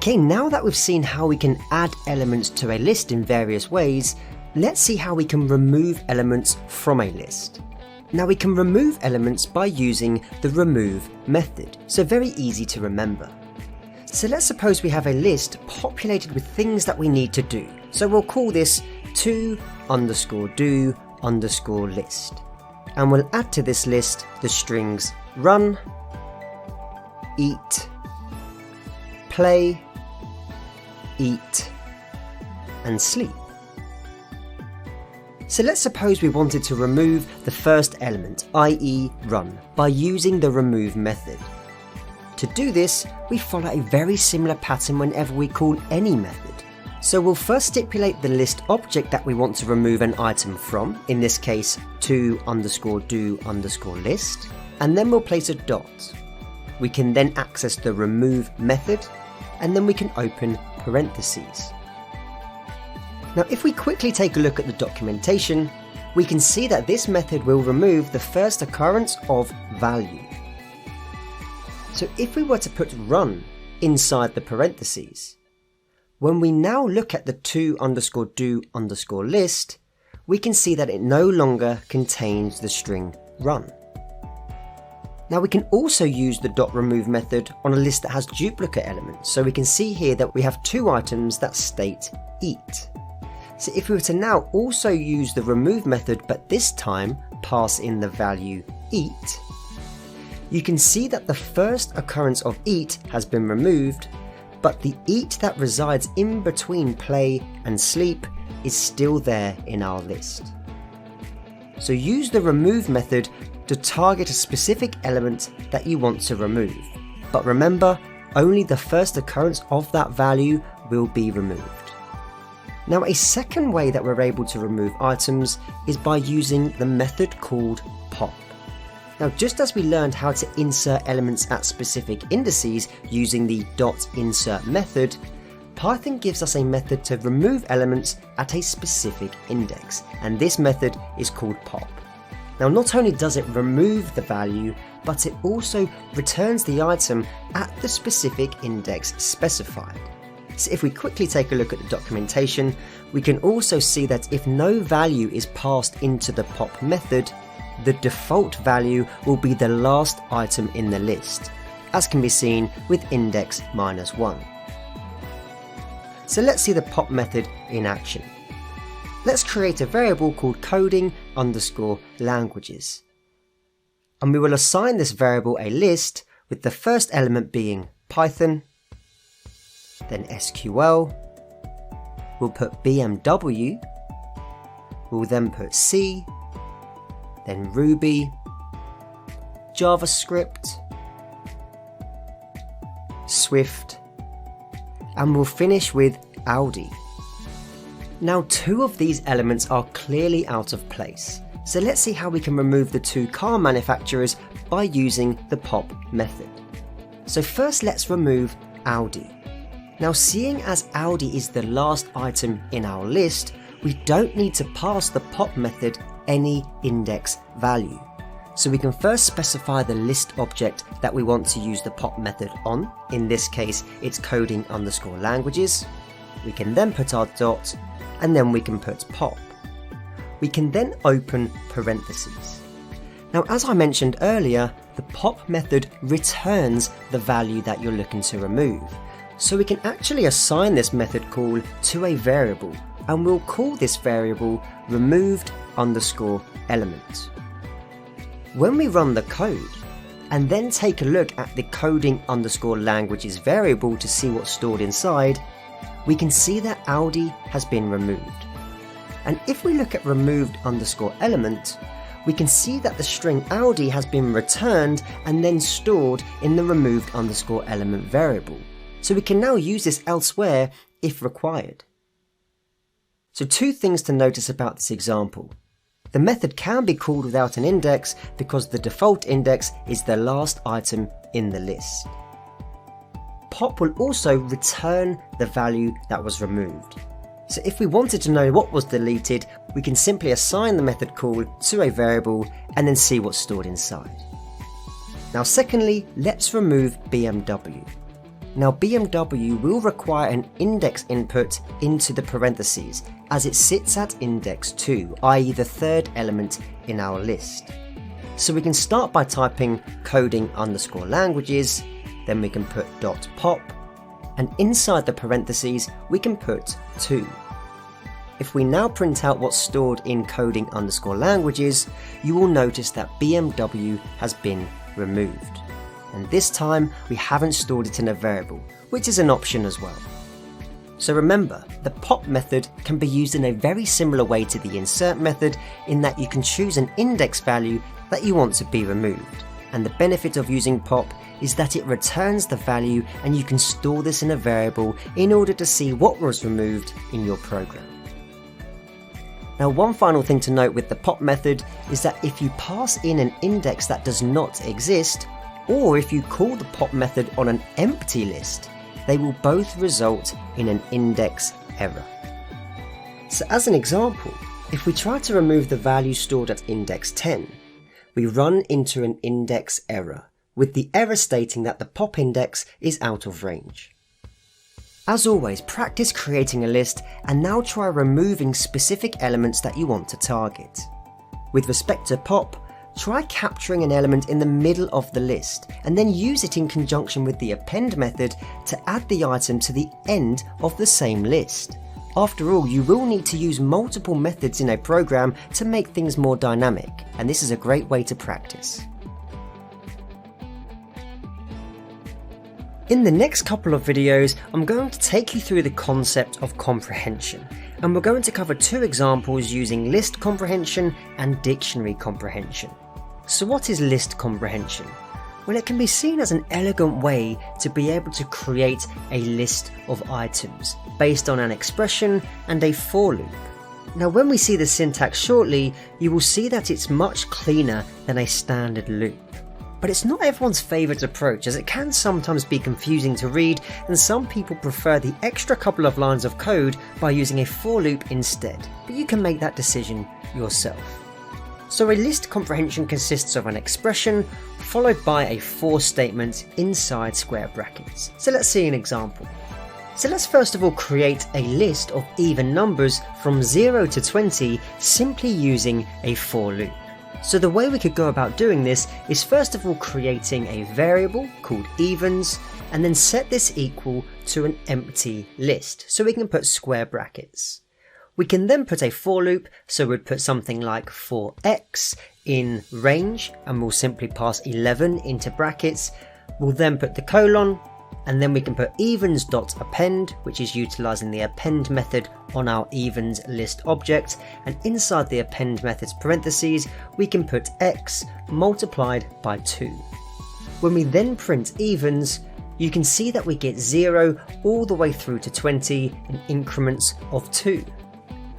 Okay, now that we've seen how we can add elements to a list in various ways, let's see how we can remove elements from a list. Now we can remove elements by using the remove method, so very easy to remember. So let's suppose we have a list populated with things that we need to do. So we'll call this to_do_list. And we'll add to this list the strings run, eat, play, eat, and sleep. So let's suppose we wanted to remove the first element, i.e. run, by using the remove method. To do this, we follow a very similar pattern whenever we call any method. So we'll first stipulate the list object that we want to remove an item from, in this case to_do_list, and then we'll place a dot. We can then access the remove method, and then we can open parentheses. Now if we quickly take a look at the documentation, we can see that this method will remove the first occurrence of value. So if we were to put run inside the parentheses, when we now look at the to_do_list, we can see that it no longer contains the string run. Now we can also use the .remove method on a list that has duplicate elements, so we can see here that we have two items that state eat. So if we were to now also use the remove method, but this time pass in the value eat, you can see that the first occurrence of eat has been removed, but the eat that resides in between play and sleep is still there in our list. So use the remove method to target a specific element that you want to remove. But remember, only the first occurrence of that value will be removed. Now a second way that we're able to remove items is by using the method called pop. Now just as we learned how to insert elements at specific indices using the .insert method, Python gives us a method to remove elements at a specific index, and this method is called pop. Now not only does it remove the value, but it also returns the item at the specific index specified. So if we quickly take a look at the documentation, we can also see that if no value is passed into the pop method, the default value will be the last item in the list, as can be seen with index -1. So let's see the pop method in action. Let's create a variable called coding_languages. And we will assign this variable a list with the first element being Python, then SQL, we'll put BMW, we'll then put C, then Ruby, JavaScript, Swift, and we'll finish with Audi. Now two of these elements are clearly out of place, so let's see how we can remove the two car manufacturers by using the pop method. So first let's remove Audi. Now seeing as Audi is the last item in our list, we don't need to pass the pop method any index value. So we can first specify the list object that we want to use the pop method on. In this case, it's coding_languages. We can then put our dot, and then we can put pop. We can then open parentheses. Now as I mentioned earlier, the pop method returns the value that you're looking to remove. So we can actually assign this method call to a variable, and we'll call this variable removed_element. When we run the code and then take a look at the coding_languages variable to see what's stored inside, we can see that Audi has been removed. And if we look at removed_element, we can see that the string Audi has been returned and then stored in the removed_element variable. So we can now use this elsewhere if required. So two things to notice about this example. The method can be called without an index because the default index is the last item in the list. Pop will also return the value that was removed. So if we wanted to know what was deleted, we can simply assign the method call to a variable and then see what's stored inside. Now secondly, let's remove BMW. Now BMW will require an index input into the parentheses as it sits at index 2, i.e. the third element in our list. So we can start by typing coding_languages, then we can put .pop, and inside the parentheses we can put 2. If we now print out what's stored in coding_languages, you will notice that BMW has been removed. And this time we haven't stored it in a variable, which is an option as well. So remember, the pop method can be used in a very similar way to the insert method in that you can choose an index value that you want to be removed. And the benefit of using pop is that it returns the value and you can store this in a variable in order to see what was removed in your program. Now, one final thing to note with the pop method is that if you pass in an index that does not exist, or if you call the pop method on an empty list, they will both result in an index error. So as an example, if we try to remove the value stored at index 10, we run into an index error, with the error stating that the pop index is out of range. As always, practice creating a list and now try removing specific elements that you want to target. With respect to pop, try capturing an element in the middle of the list and then use it in conjunction with the append method to add the item to the end of the same list. After all, you will need to use multiple methods in a program to make things more dynamic, and this is a great way to practice. In the next couple of videos, I'm going to take you through the concept of comprehension, and we're going to cover 2 examples using list comprehension and dictionary comprehension. So what is list comprehension? Well, it can be seen as an elegant way to be able to create a list of items based on an expression and a for loop. Now, when we see the syntax shortly, you will see that it's much cleaner than a standard loop. But it's not everyone's favourite approach, as it can sometimes be confusing to read, and some people prefer the extra couple of lines of code by using a for loop instead, but you can make that decision yourself. So a list comprehension consists of an expression followed by a for statement inside square brackets. So let's see an example. So let's first of all create a list of even numbers from 0 to 20 simply using a for loop. So the way we could go about doing this is first of all creating a variable called evens and then set this equal to an empty list so we can put square brackets. We can then put a for loop, so we'd put something like for x in range and we'll simply pass 11 into brackets. We'll then put the colon and then we can put evens.append, which is utilising the append method on our evens list object, and inside the append method's parentheses we can put x multiplied by 2. When we then print evens, you can see that we get 0 all the way through to 20 in increments of 2.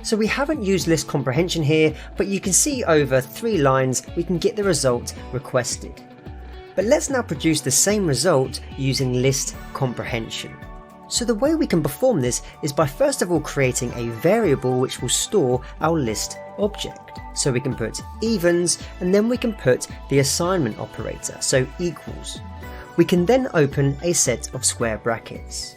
So we haven't used list comprehension here, but you can see over 3 lines we can get the result requested. But let's now produce the same result using list comprehension. So the way we can perform this is by first of all creating a variable which will store our list object. So we can put evens and then we can put the assignment operator, so equals. We can then open a set of square brackets.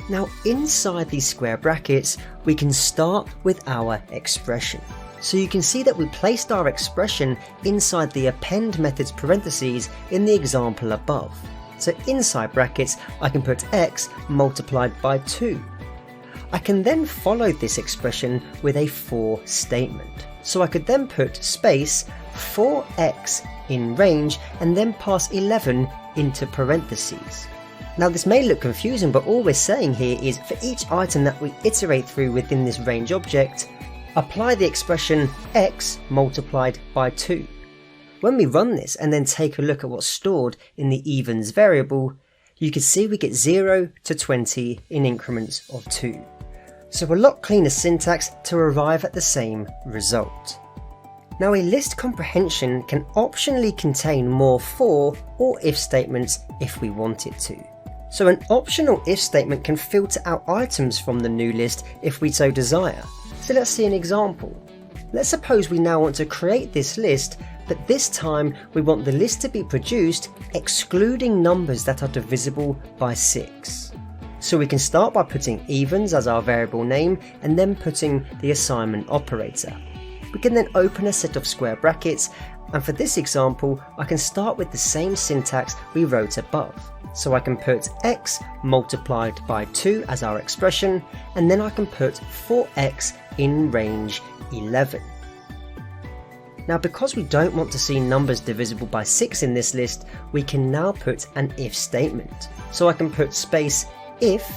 Now inside these square brackets we can start with our expression. So you can see that we placed our expression inside the append method's parentheses in the example above. So inside brackets I can put x multiplied by 2. I can then follow this expression with a for statement. So I could then put space for x in range and then pass 11 into parentheses. Now this may look confusing, but all we're saying here is for each item that we iterate through within this range object, apply the expression x multiplied by 2. When we run this and then take a look at what's stored in the evens variable, you can see we get 0 to 20 in increments of 2. So a lot cleaner syntax to arrive at the same result. Now a list comprehension can optionally contain more for or if statements if we want it to. So an optional if statement can filter out items from the new list if we so desire. So let's see an example. Let's suppose we now want to create this list but this time we want the list to be produced excluding numbers that are divisible by 6. So we can start by putting evens as our variable name and then putting the assignment operator. We can then open a set of square brackets, and for this example I can start with the same syntax we wrote above. So I can put x multiplied by 2 as our expression, and then I can put 4x in range 11. Now because we don't want to see numbers divisible by 6 in this list, we can now put an if statement. So I can put space if,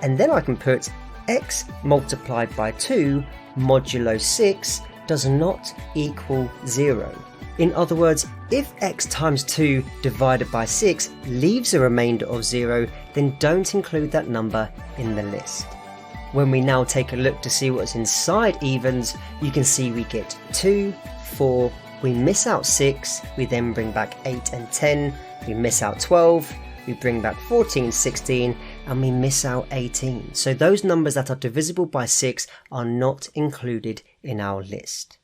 and then I can put x multiplied by 2 modulo 6 does not equal 0. In other words, if x times 2 divided by 6 leaves a remainder of 0, then don't include that number in the list. When we now take a look to see what's inside evens, you can see we get 2, 4, we miss out 6, we then bring back 8 and 10, we miss out 12, we bring back 14, 16, and we miss out 18. So those numbers that are divisible by 6 are not included in our list.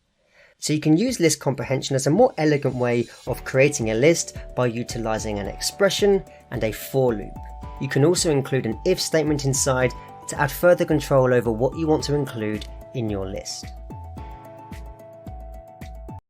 So you can use list comprehension as a more elegant way of creating a list by utilizing an expression and a for loop. You can also include an if statement inside to add further control over what you want to include in your list.